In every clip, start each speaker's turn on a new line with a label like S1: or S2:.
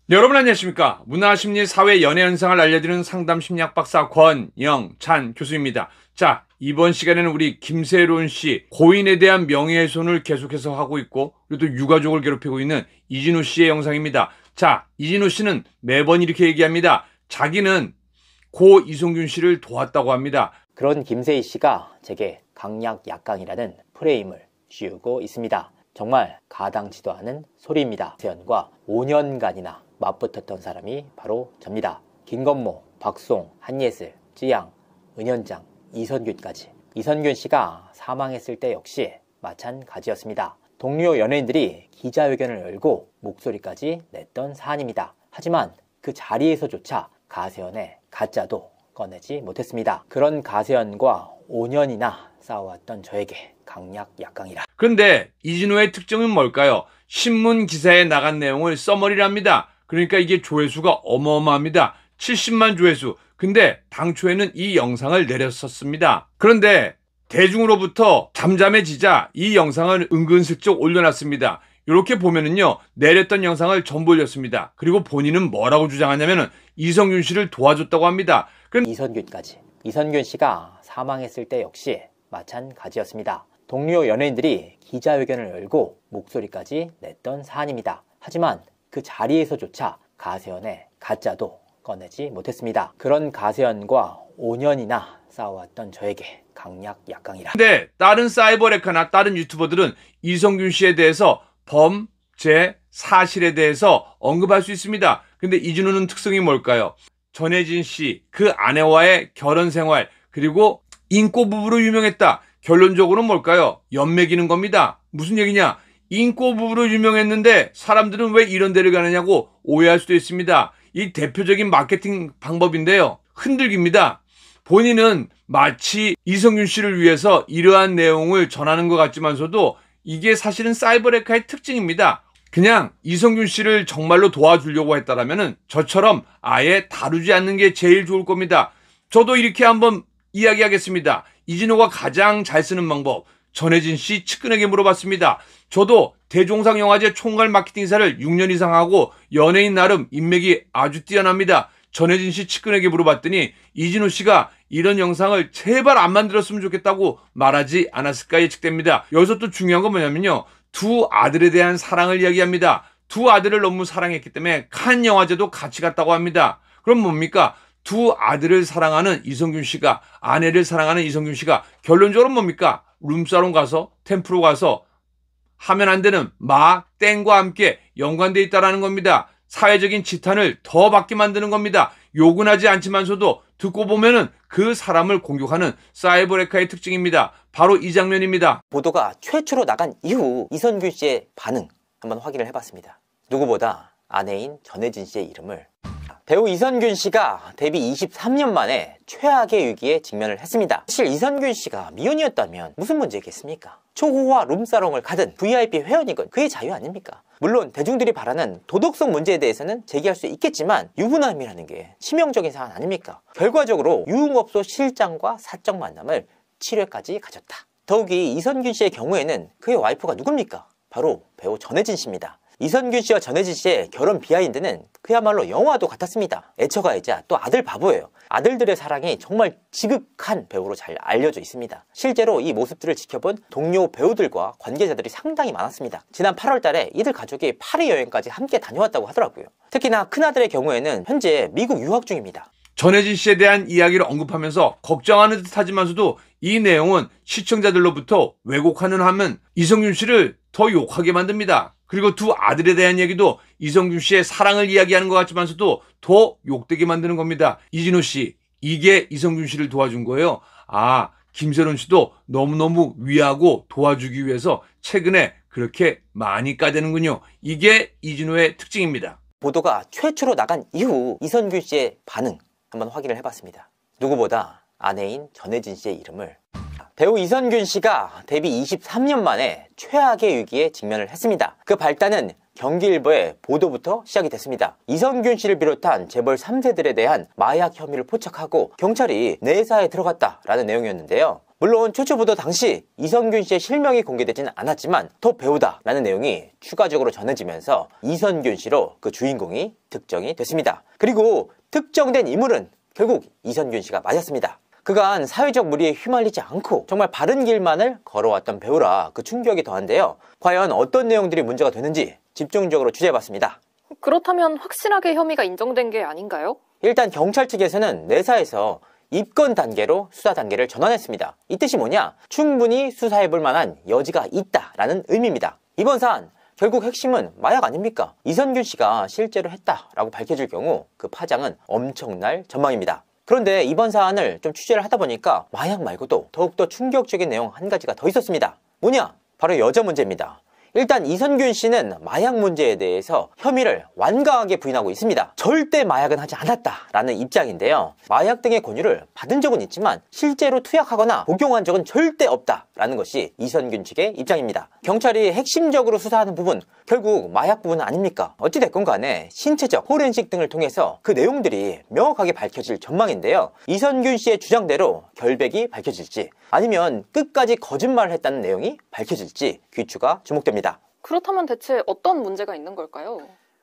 S1: 네, 여러분 안녕하십니까? 문화, 심리, 사회, 연애 현상을 알려드리는 상담 심리학 박사 권영찬 교수입니다. 자, 이번 시간에는 우리 김세론 씨, 고인에 대한 명예훼손을 계속해서 하고 있고, 그리고 또 유가족을 괴롭히고 있는 이진우 씨의 영상입니다. 자, 이진우 씨는 매번 이렇게 얘기합니다. 자기는 고 이성균 씨를 도왔다고 합니다.
S2: 그런 김세희 씨가 제게 강약 약강이라는 프레임을 씌우고 있습니다. 정말 가당치도 않은 소리입니다. 세연과 5년간이나 맞붙었던 사람이 바로 접니다. 김건모, 박송, 한예슬, 찌양, 은현장, 이선균까지. 이선균 씨가 사망했을 때 역시 마찬가지였습니다. 동료 연예인들이 기자회견을 열고 목소리까지 냈던 사안입니다. 하지만 그 자리에서조차 가세연의 가짜도 꺼내지 못했습니다. 그런 가세연과 5년이나 싸워왔던 저에게 강약 약강이라.
S1: 그런데 이진우의 특징은 뭘까요? 신문 기사에 나간 내용을 써머리랍니다. 그러니까 이게 조회수가 어마어마합니다. 70만 조회수. 근데 당초에는 이 영상을 내렸었습니다. 그런데 대중으로부터 잠잠해지자 이 영상을 은근슬쩍 올려놨습니다. 이렇게 보면은요, 내렸던 영상을 전부 올렸습니다. 그리고 본인은 뭐라고 주장하냐면은 이성균 씨를 도와줬다고 합니다. 그럼
S2: 이선균까지. 이선균 씨가 사망했을 때 역시 마찬가지였습니다. 동료 연예인들이 기자회견을 열고 목소리까지 냈던 사안입니다. 하지만 그 자리에서조차 가세연의 가짜도 꺼내지 못했습니다. 그런 가세연과 5년이나 싸워왔던 저에게 강약 약강이라.
S1: 근데 다른 사이버레카나 다른 유튜버들은 이성균 씨에 대해서 범죄 사실에 대해서 언급할 수 있습니다. 근데 이진우는 특성이 뭘까요? 전혜진 씨, 그 아내와의 결혼 생활, 그리고 인꼬 부부로 유명했다. 결론적으로는 뭘까요? 연맥이는 겁니다. 무슨 얘기냐? 인꼬 부부로 유명했는데 사람들은 왜 이런 데를 가느냐고 오해할 수도 있습니다. 이 대표적인 마케팅 방법인데요. 흔들기입니다. 본인은 마치 이성균 씨를 위해서 이러한 내용을 전하는 것 같지만서도 이게 사실은 사이버레카의 특징입니다. 그냥 이성균 씨를 정말로 도와주려고 했다라면은 저처럼 아예 다루지 않는 게 제일 좋을 겁니다. 저도 이렇게 한번 이야기하겠습니다. 이진호가 가장 잘 쓰는 방법, 전혜진 씨 측근에게 물어봤습니다. 저도 대종상영화제 총괄 마케팅사를 6년 이상 하고 연예인 나름 인맥이 아주 뛰어납니다. 전혜진 씨 측근에게 물어봤더니 이진우 씨가 이런 영상을 제발 안 만들었으면 좋겠다고 말하지 않았을까 예측됩니다. 여기서 또 중요한 건 뭐냐면요, 두 아들에 대한 사랑을 이야기합니다. 두 아들을 너무 사랑했기 때문에 칸 영화제도 같이 갔다고 합니다. 그럼 뭡니까? 두 아들을 사랑하는 이성균 씨가, 아내를 사랑하는 이성균 씨가 결론적으로 뭡니까? 룸사롱 가서, 템프로 가서 하면 안 되는 마, 땡과 함께 연관되어 있다는 겁니다. 사회적인 지탄을 더 받게 만드는 겁니다. 욕은 하지 않지만서도 듣고 보면은 그 사람을 공격하는 사이버레카의 특징입니다. 바로 이 장면입니다.
S2: 보도가 최초로 나간 이후 이선균 씨의 반응 한번 확인을 해봤습니다. 누구보다 아내인 전혜진 씨의 이름을, 배우 이선균 씨가 데뷔 23년 만에 최악의 위기에 직면을 했습니다. 사실 이선균 씨가 미혼이었다면 무슨 문제겠습니까? 초호화 룸사롱을 가든 VIP 회원이건 그의 자유 아닙니까? 물론 대중들이 바라는 도덕성 문제에 대해서는 제기할 수 있겠지만 유부남이라는 게 치명적인 사안 아닙니까? 결과적으로 유흥업소 실장과 사적 만남을 7회까지 가졌다. 더욱이 이선균 씨의 경우에는 그의 와이프가 누굽니까? 바로 배우 전혜진 씨입니다. 이선균 씨와 전혜진 씨의 결혼 비하인드는 그야말로 영화도 같았습니다. 애처가이자 또 아들 바보예요. 아들들의 사랑이 정말 지극한 배우로 잘 알려져 있습니다. 실제로 이 모습들을 지켜본 동료 배우들과 관계자들이 상당히 많았습니다. 지난 8월 달에 이들 가족이 파리 여행까지 함께 다녀왔다고 하더라고요. 특히나 큰아들의 경우에는 현재 미국 유학 중입니다.
S1: 전혜진 씨에 대한 이야기를 언급하면서 걱정하는 듯 하지만서도 이 내용은 시청자들로부터 왜곡하는 하면 이성균 씨를 더 욕하게 만듭니다. 그리고 두 아들에 대한 얘기도 이성균 씨의 사랑을 이야기하는 것 같지만서도 더 욕되게 만드는 겁니다. 이진우 씨, 이게 이성균 씨를 도와준 거예요. 아, 김세론 씨도 너무너무 위하고 도와주기 위해서 최근에 그렇게 많이 까대는군요. 이게 이진우의 특징입니다.
S2: 보도가 최초로 나간 이후 이선균 씨의 반응 한번 확인을 해봤습니다. 누구보다 아내인 전혜진 씨의 이름을, 배우 이선균 씨가 데뷔 23년 만에 최악의 위기에 직면을 했습니다. 그 발단은 경기일보의 보도부터 시작이 됐습니다. 이선균 씨를 비롯한 재벌 3세들에 대한 마약 혐의를 포착하고 경찰이 내사에 들어갔다라는 내용이었는데요. 물론 최초 보도 당시 이선균 씨의 실명이 공개되지는 않았지만 더 배우다라는 내용이 추가적으로 전해지면서 이선균 씨로 그 주인공이 특정이 됐습니다. 그리고 특정된 인물은 결국 이선균 씨가 맞았습니다. 그간 사회적 무리에 휘말리지 않고 정말 바른 길만을 걸어왔던 배우라 그 충격이 더한데요. 과연 어떤 내용들이 문제가 되는지 집중적으로 취재해봤습니다.
S3: 그렇다면 확실하게 혐의가 인정된 게 아닌가요?
S2: 일단 경찰 측에서는 내사에서 입건 단계로 수사 단계를 전환했습니다. 이 뜻이 뭐냐? 충분히 수사해볼 만한 여지가 있다라는 의미입니다. 이번 사안 결국 핵심은 마약 아닙니까? 이선균 씨가 실제로 했다라고 밝혀질 경우 그 파장은 엄청날 전망입니다. 그런데 이번 사안을 좀 취재를 하다 보니까 마약 말고도 더욱더 충격적인 내용 한 가지가 더 있었습니다. 뭐냐? 바로 여자 문제입니다. 일단 이선균 씨는 마약 문제에 대해서 혐의를 완강하게 부인하고 있습니다. 절대 마약은 하지 않았다라는 입장인데요. 마약 등의 권유를 받은 적은 있지만 실제로 투약하거나 복용한 적은 절대 없다라는 것이 이선균 측의 입장입니다. 경찰이 핵심적으로 수사하는 부분, 결국 마약 부분은 아닙니까? 어찌됐건 간에 신체적, 포렌식 등을 통해서 그 내용들이 명확하게 밝혀질 전망인데요. 이선균 씨의 주장대로 결백이 밝혀질지 아니면 끝까지 거짓말을 했다는 내용이 밝혀질지 귀추가 주목됩니다.
S3: 그렇다면 대체 어떤 문제가 있는 걸까요?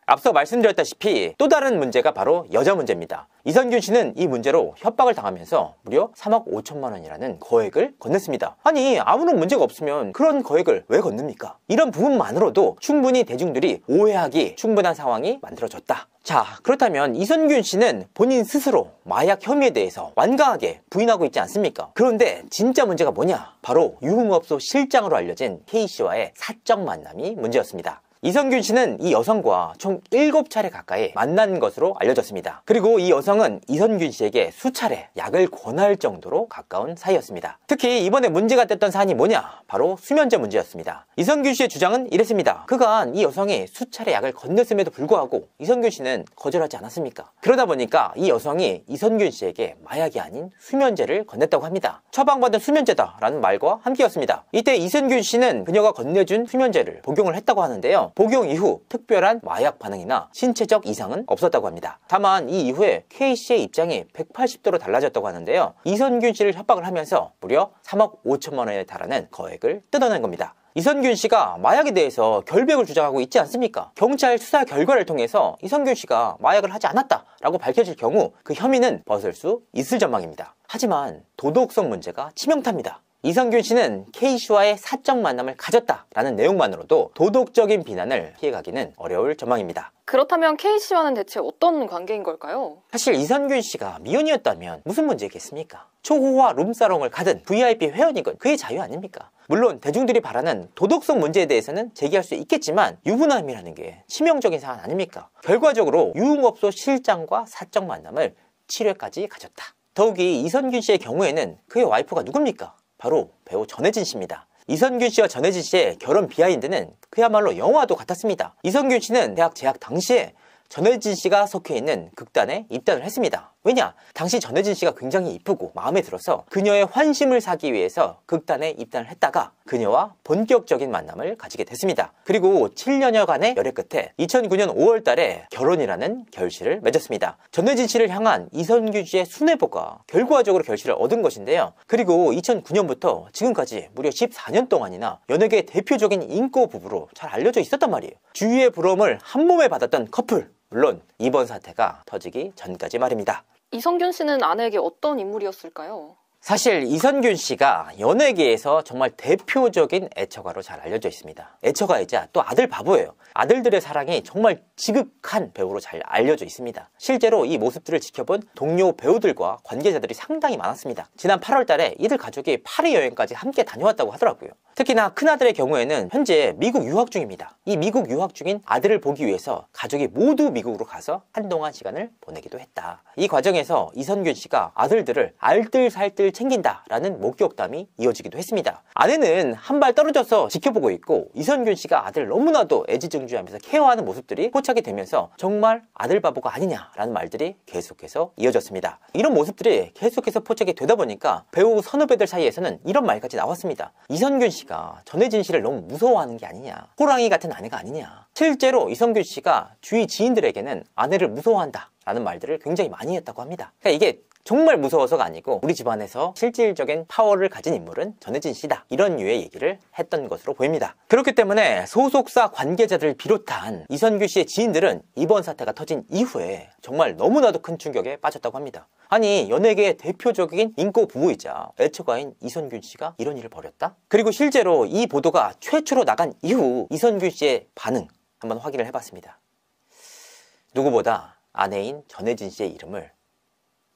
S2: 앞서 말씀드렸다시피 또 다른 문제가 바로 여자 문제입니다. 이선균 씨는 이 문제로 협박을 당하면서 무려 3억 5천만 원이라는 거액을 건넸습니다. 아니 아무런 문제가 없으면 그런 거액을 왜 건넵니까? 이런 부분만으로도 충분히 대중들이 오해하기 충분한 상황이 만들어졌다. 자, 그렇다면 이선균 씨는 본인 스스로 마약 혐의에 대해서 완강하게 부인하고 있지 않습니까? 그런데 진짜 문제가 뭐냐? 바로 유흥업소 실장으로 알려진 K씨와의 사적 만남이 문제였습니다. 이선균 씨는 이 여성과 총 7차례 가까이 만난 것으로 알려졌습니다. 그리고 이 여성은 이선균 씨에게 수차례 약을 권할 정도로 가까운 사이였습니다. 특히 이번에 문제가 됐던 사안이 뭐냐? 바로 수면제 문제였습니다. 이선균 씨의 주장은 이랬습니다. 그간 이 여성이 수차례 약을 건넸음에도 불구하고 이선균 씨는 거절하지 않았습니까? 그러다 보니까 이 여성이 이선균 씨에게 마약이 아닌 수면제를 건넸다고 합니다. 처방받은 수면제다라는 말과 함께였습니다. 이때 이선균 씨는 그녀가 건네준 수면제를 복용을 했다고 하는데요. 복용 이후 특별한 마약 반응이나 신체적 이상은 없었다고 합니다. 다만 이 이후에 K씨의 입장이 180도로 달라졌다고 하는데요. 이선균 씨를 협박을 하면서 무려 3억 5천만 원에 달하는 거액을 뜯어낸 겁니다. 이선균 씨가 마약에 대해서 결백을 주장하고 있지 않습니까? 경찰 수사 결과를 통해서 이선균 씨가 마약을 하지 않았다라고 밝혀질 경우 그 혐의는 벗을 수 있을 전망입니다. 하지만 도덕성 문제가 치명타입니다. 이선균 씨는 K씨와의 사적 만남을 가졌다라는 내용만으로도 도덕적인 비난을 피해가기는 어려울 전망입니다.
S3: 그렇다면 K씨와는 대체 어떤 관계인 걸까요?
S2: 사실 이선균 씨가 미혼이었다면 무슨 문제겠습니까? 초호화 룸사롱을 가든 VIP 회원이건 그의 자유 아닙니까? 물론 대중들이 바라는 도덕성 문제에 대해서는 제기할 수 있겠지만 유부남이라는 게 치명적인 사안 아닙니까? 결과적으로 유흥업소 실장과 사적 만남을 7회까지 가졌다. 더욱이 이선균 씨의 경우에는 그의 와이프가 누굽니까? 바로 배우 전혜진 씨입니다. 이선균 씨와 전혜진 씨의 결혼 비하인드는 그야말로 영화도 같았습니다. 이선균 씨는 대학 재학 당시에 전혜진 씨가 속해 있는 극단에 입단을 했습니다. 왜냐? 당시 전혜진 씨가 굉장히 이쁘고 마음에 들어서 그녀의 환심을 사기 위해서 극단에 입단을 했다가 그녀와 본격적인 만남을 가지게 됐습니다. 그리고 7년여간의 열애 끝에 2009년 5월 달에 결혼이라는 결실을 맺었습니다. 전혜진 씨를 향한 이선균 씨의 순애보가 결과적으로 결실을 얻은 것인데요. 그리고 2009년부터 지금까지 무려 14년 동안이나 연예계의 대표적인 인고 부부로 잘 알려져 있었단 말이에요. 주위의 부러움을 한 몸에 받았던 커플. 물론 이번 사태가 터지기 전까지 말입니다.
S3: 이선균 씨는 아내에게 어떤 인물이었을까요?
S2: 사실 이선균 씨가 연예계에서 정말 대표적인 애처가로 잘 알려져 있습니다. 애처가이자 또 아들 바보예요. 아들들의 사랑이 정말 지극한 배우로 잘 알려져 있습니다. 실제로 이 모습들을 지켜본 동료 배우들과 관계자들이 상당히 많았습니다. 지난 8월 달에 이들 가족이 파리 여행까지 함께 다녀왔다고 하더라고요. 특히나 큰아들의 경우에는 현재 미국 유학 중입니다. 이 미국 유학 중인 아들을 보기 위해서 가족이 모두 미국으로 가서 한동안 시간을 보내기도 했다. 이 과정에서 이선균 씨가 아들들을 알뜰살뜰 아이를 챙긴다라는 목격담이 이어지기도 했습니다. 아내는 한 발 떨어져서 지켜보고 있고 이선균 씨가 아들을 너무나도 애지중지하면서 케어하는 모습들이 포착이 되면서 정말 아들 바보가 아니냐라는 말들이 계속해서 이어졌습니다. 이런 모습들이 계속해서 포착이 되다 보니까 배우 선후배들 사이에서는 이런 말까지 나왔습니다. 이선균 씨가 전혜진 씨를 너무 무서워하는 게 아니냐, 호랑이 같은 아내가 아니냐. 실제로 이선균 씨가 주위 지인들에게는 아내를 무서워한다 라는 말들을 굉장히 많이 했다고 합니다. 그러니까 이게 정말 무서워서가 아니고 우리 집안에서 실질적인 파워를 가진 인물은 전혜진 씨다, 이런 류의 얘기를 했던 것으로 보입니다. 그렇기 때문에 소속사 관계자들을 비롯한 이선균 씨의 지인들은 이번 사태가 터진 이후에 정말 너무나도 큰 충격에 빠졌다고 합니다. 아니, 연예계의 대표적인 인고 부부이자 애처가인 이선균 씨가 이런 일을 벌였다? 그리고 실제로 이 보도가 최초로 나간 이후 이선균 씨의 반응 한번 확인을 해봤습니다. 누구보다 아내인 전혜진 씨의 이름을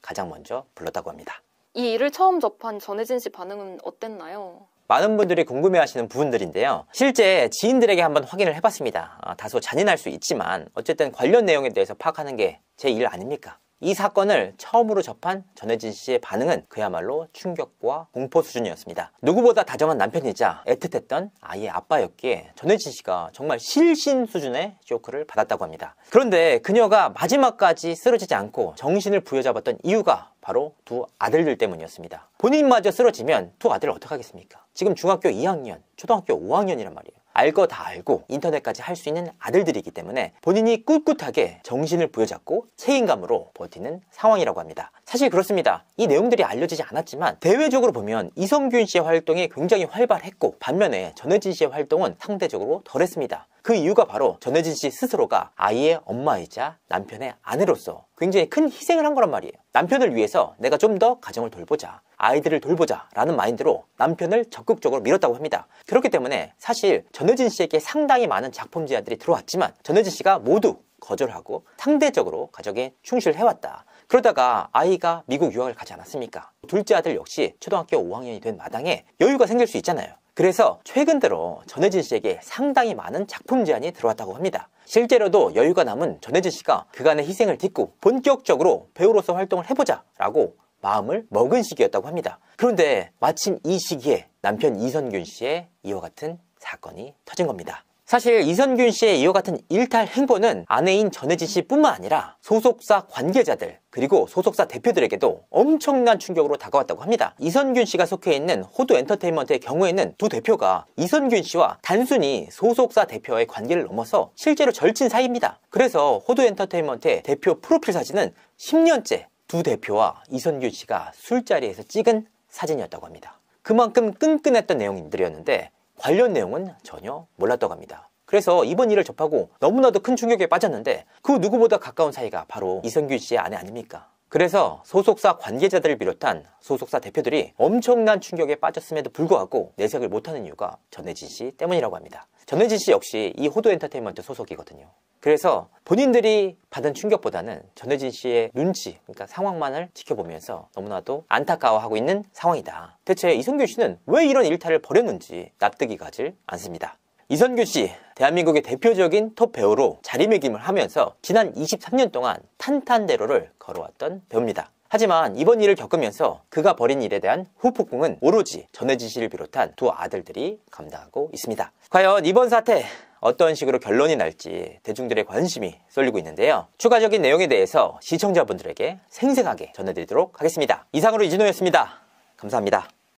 S2: 가장 먼저 불렀다고 합니다.
S3: 이 일을 처음 접한 전혜진 씨 반응은 어땠나요?
S2: 많은 분들이 궁금해하시는 부분들인데요. 실제 지인들에게 한번 확인을 해봤습니다. 다소 잔인할 수 있지만 어쨌든 관련 내용에 대해서 파악하는 게 제 일 아닙니까? 이 사건을 처음으로 접한 전혜진 씨의 반응은 그야말로 충격과 공포 수준이었습니다. 누구보다 다정한 남편이자 애틋했던 아이의 아빠였기에 전혜진 씨가 정말 실신 수준의 쇼크를 받았다고 합니다. 그런데 그녀가 마지막까지 쓰러지지 않고 정신을 부여잡았던 이유가 바로 두 아들들 때문이었습니다. 본인마저 쓰러지면 두 아들을 어떡하겠습니까? 지금 중학교 2학년, 초등학교 5학년이란 말이에요. 알 거 다 알고 인터넷까지 할 수 있는 아들들이기 때문에 본인이 꿋꿋하게 정신을 부여잡고 책임감으로 버티는 상황이라고 합니다. 사실 그렇습니다. 이 내용들이 알려지지 않았지만 대외적으로 보면 이선균 씨의 활동이 굉장히 활발했고 반면에 전혜진 씨의 활동은 상대적으로 덜했습니다. 그 이유가 바로 전혜진 씨 스스로가 아이의 엄마이자 남편의 아내로서 굉장히 큰 희생을 한 거란 말이에요. 남편을 위해서 내가 좀 더 가정을 돌보자, 아이들을 돌보자 라는 마인드로 남편을 적극적으로 밀었다고 합니다. 그렇기 때문에 사실 전혜진 씨에게 상당히 많은 작품 제안들이 들어왔지만 전혜진 씨가 모두 거절하고 상대적으로 가정에 충실해왔다. 그러다가 아이가 미국 유학을 가지 않았습니까? 둘째 아들 역시 초등학교 5학년이 된 마당에 여유가 생길 수 있잖아요. 그래서 최근 들어 전혜진 씨에게 상당히 많은 작품 제안이 들어왔다고 합니다. 실제로도 여유가 남은 전혜진 씨가 그간의 희생을 딛고 본격적으로 배우로서 활동을 해보자 라고 마음을 먹은 시기였다고 합니다. 그런데 마침 이 시기에 남편 이선균 씨의 이와 같은 사건이 터진 겁니다. 사실 이선균 씨의 이와 같은 일탈 행보는 아내인 전혜진 씨뿐만 아니라 소속사 관계자들 그리고 소속사 대표들에게도 엄청난 충격으로 다가왔다고 합니다. 이선균 씨가 속해 있는 호두 엔터테인먼트의 경우에는 두 대표가 이선균 씨와 단순히 소속사 대표와의 관계를 넘어서 실제로 절친 사이입니다. 그래서 호두 엔터테인먼트의 대표 프로필 사진은 10년째 두 대표와 이선균 씨가 술자리에서 찍은 사진이었다고 합니다. 그만큼 끈끈했던 내용들이었는데 관련 내용은 전혀 몰랐다고 합니다. 그래서 이번 일을 접하고 너무나도 큰 충격에 빠졌는데 그 누구보다 가까운 사이가 바로 이선균 씨의 아내 아닙니까? 그래서 소속사 관계자들을 비롯한 소속사 대표들이 엄청난 충격에 빠졌음에도 불구하고 내색을 못하는 이유가 전혜진 씨 때문이라고 합니다. 전혜진 씨 역시 이 호두 엔터테인먼트 소속이거든요. 그래서 본인들이 받은 충격보다는 전혜진 씨의 눈치, 그러니까 상황만을 지켜보면서 너무나도 안타까워하고 있는 상황이다. 대체 이선균 씨는 왜 이런 일탈을 벌였는지 납득이 가질 않습니다. 이선균 씨, 대한민국의 대표적인 톱 배우로 자리매김을 하면서 지난 23년 동안 탄탄대로를 걸어왔던 배우입니다. 하지만 이번 일을 겪으면서 그가 벌인 일에 대한 후폭풍은 오로지 전혜진 씨를 비롯한 두 아들들이 감당하고 있습니다. 과연 이번 사태 어떤 식으로 결론이 날지 대중들의 관심이 쏠리고 있는데요. 추가적인 내용에 대해서 시청자분들에게 생생하게 전해드리도록 하겠습니다. 이상으로 이진호였습니다. 감사합니다.